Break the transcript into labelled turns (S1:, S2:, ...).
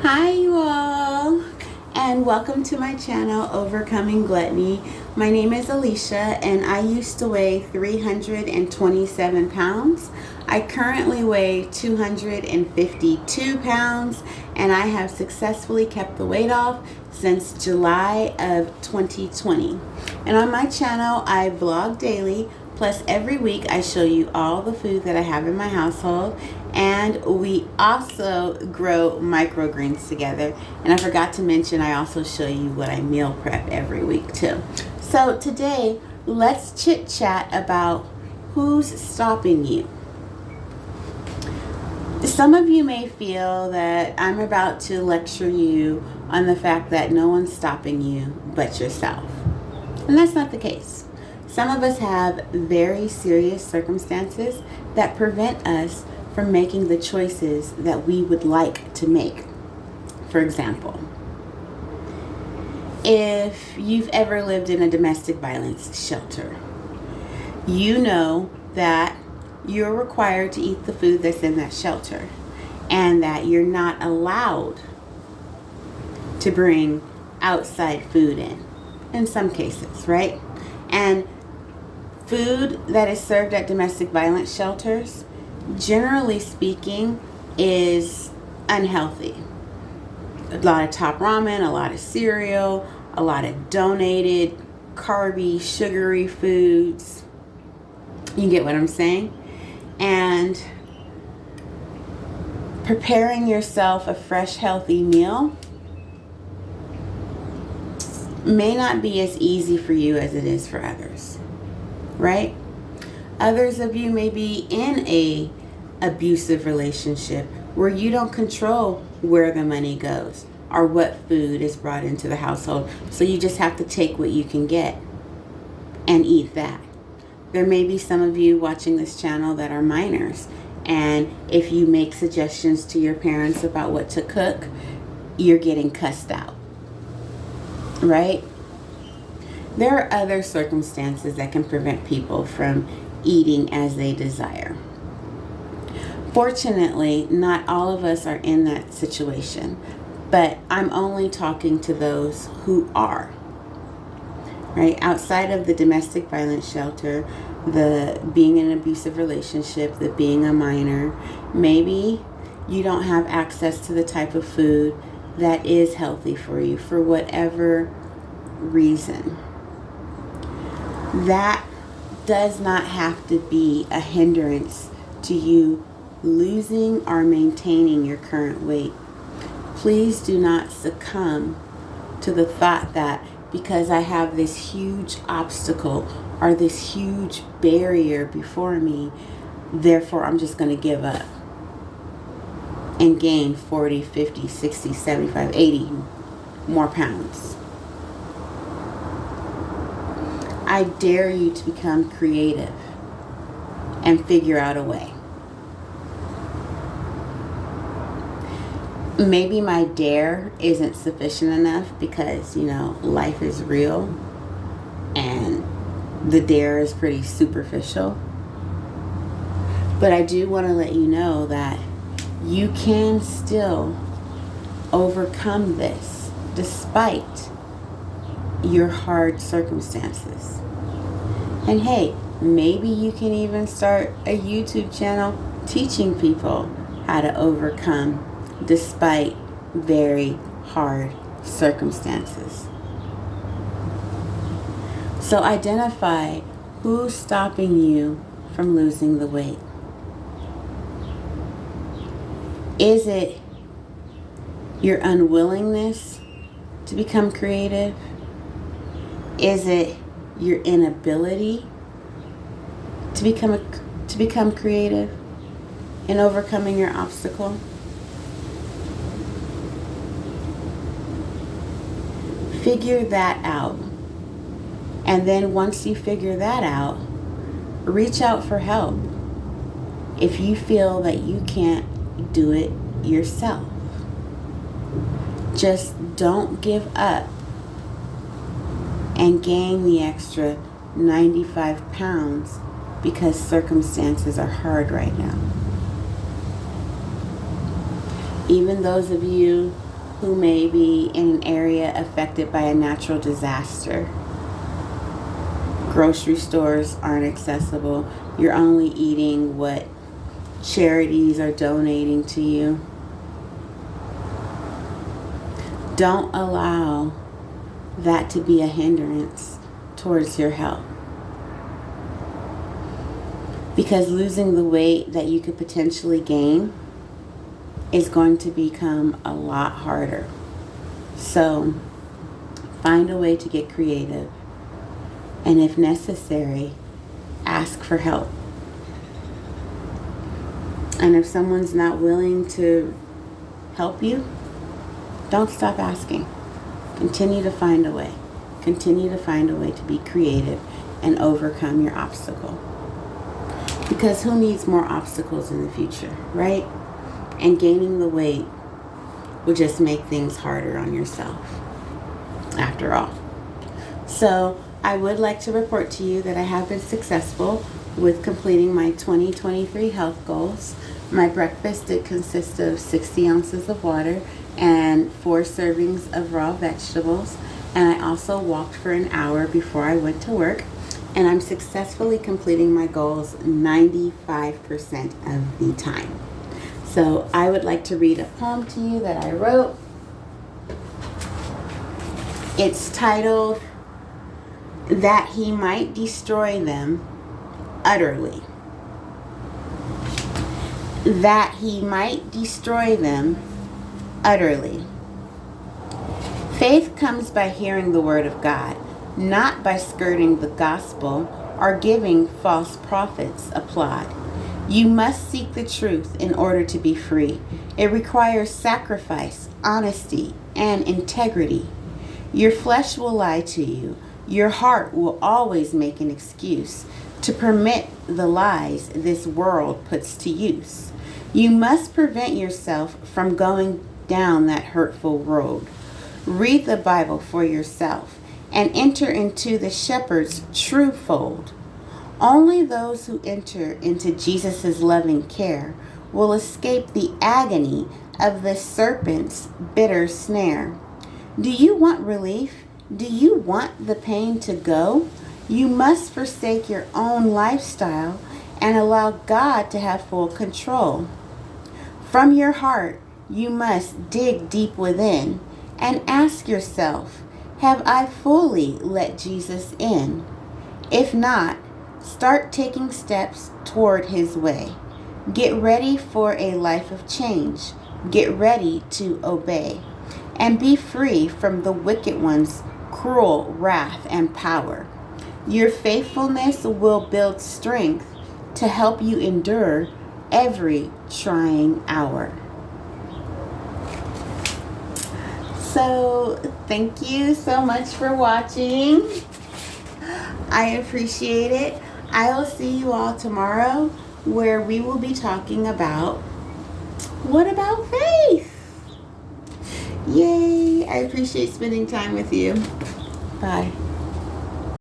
S1: Hi you all, and welcome to my channel Overcoming Gluttony. My name is Alicia and I used to weigh 327 pounds. I currently weigh 252 pounds and I have successfully kept the weight off since July of 2020. And on my channel I vlog daily, plus every week I show you all the food that I have in my household. And we also grow microgreens together. And I forgot to mention, I also show you what I meal prep every week too. So today, let's chit chat about who's stopping you. Some of you may feel that I'm about to lecture you on the fact that no one's stopping you but yourself. And that's not the case. Some of us have very serious circumstances that prevent us from making the choices that we would like to make. For example, if you've ever lived in a domestic violence shelter, you know that you're required to eat the food that's in that shelter and that you're not allowed to bring outside food in some cases, right? And food that is served at domestic violence shelters, generally speaking, is unhealthy. A lot of top ramen, a lot of cereal, a lot of donated carby, sugary foods. You get what I'm saying? And preparing yourself a fresh, healthy meal may not be as easy for you as it is for others, right? Others of you may be in a abusive relationship where you don't control where the money goes or what food is brought into the household. So you just have to take what you can get and eat that. There may be some of you watching this channel that are minors, and if you make suggestions to your parents about what to cook, you're getting cussed out, right? There are other circumstances that can prevent people from eating as they desire. Fortunately, not all of us are in that situation, but I'm only talking to those who are. Right? Outside of the domestic violence shelter, the being in an abusive relationship, the being a minor, maybe you don't have access to the type of food that is healthy for you for whatever reason. That does not have to be a hindrance to you losing or maintaining your current weight. Please do not succumb to the thought that because I have this huge obstacle or this huge barrier before me, therefore I'm just going to give up and gain 40, 50, 60, 75, 80 more pounds. I dare you to become creative and figure out a way. Maybe my dare isn't sufficient enough because, life is real and the dare is pretty superficial. But I do want to let you know that you can still overcome this despite your hard circumstances. And hey, maybe you can even start a YouTube channel teaching people how to overcome despite very hard circumstances. So identify who's stopping you from losing the weight. Is it your unwillingness to become creative? Is it your inability to become creative in overcoming your obstacle? Figure that out. And then once you figure that out, reach out for help if you feel that you can't do it yourself. Just don't give up and gain the extra 95 pounds because circumstances are hard right now. Even those of you who may be in an area affected by a natural disaster. Grocery stores aren't accessible. You're only eating what charities are donating to you. Don't allow that to be a hindrance towards your health. Because losing the weight that you could potentially gain is going to become a lot harder. So find a way to get creative. And if necessary, ask for help. And if someone's not willing to help you, don't stop asking. Continue to find a way. Continue to find a way to be creative and overcome your obstacle. Because who needs more obstacles in the future, right? And gaining the weight will just make things harder on yourself, after all. So I would like to report to you that I have been successful with completing my 2023 health goals. My breakfast did consist of 60 ounces of water and 4 servings of raw vegetables. And I also walked for an hour before I went to work. And I'm successfully completing my goals 95% of the time. So I would like to read a poem to you that I wrote. It's titled, That He Might Destroy Them Utterly. That He might destroy them utterly. Faith comes by hearing the word of God, not by skirting the gospel or giving false prophets applaud. You must seek the truth in order to be free. It requires sacrifice, honesty, and integrity. Your flesh will lie to you. Your heart will always make an excuse to permit the lies this world puts to use. You must prevent yourself from going down that hurtful road. Read the Bible for yourself and enter into the shepherd's true fold. Only those who enter into Jesus' loving care will escape the agony of the serpent's bitter snare. Do you want relief? Do you want the pain to go? You must forsake your own lifestyle and allow God to have full control. From your heart, you must dig deep within and ask yourself, have I fully let Jesus in? If not, start taking steps toward His way. Get ready for a life of change. Get ready to obey. And be free from the wicked one's cruel wrath and power. Your faithfulness will build strength to help you endure every trying hour. So, thank you so much for watching. I appreciate it. I will see you all tomorrow where we will be talking about what about faith? Yay! I appreciate spending time with you. Bye.